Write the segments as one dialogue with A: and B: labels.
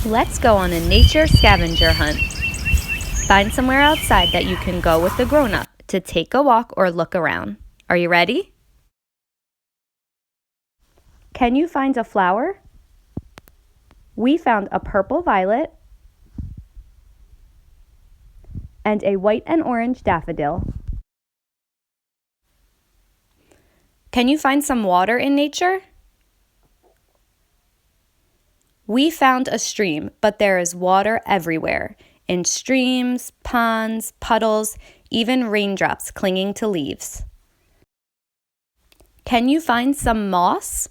A: Let's go on a nature scavenger hunt. Find somewhere outside that you can go with a grown-up to take a walk or look around. Are you ready? Can you find a flower? We found a purple violet and a white and orange daffodil. Can you find some water in nature? We found a stream, but there is water everywhere, in streams, ponds, puddles, even raindrops clinging to leaves. Can you find some moss?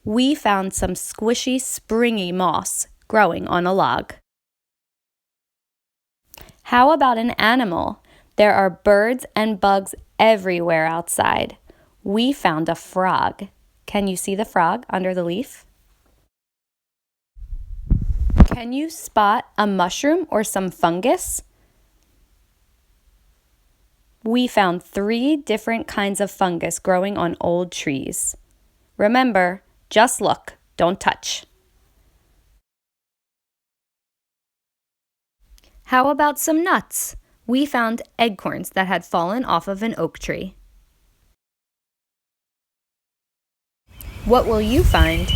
A: We found some squishy, springy moss growing on a log. How about an animal? There are birds and bugs everywhere outside. We found a frog. Can you see the frog under the leaf? Can you spot a mushroom or some fungus? We found 3 different kinds of fungus growing on old trees. Remember, just look, don't touch. How about some nuts? We found acorns that had fallen off of an oak tree. What will you find?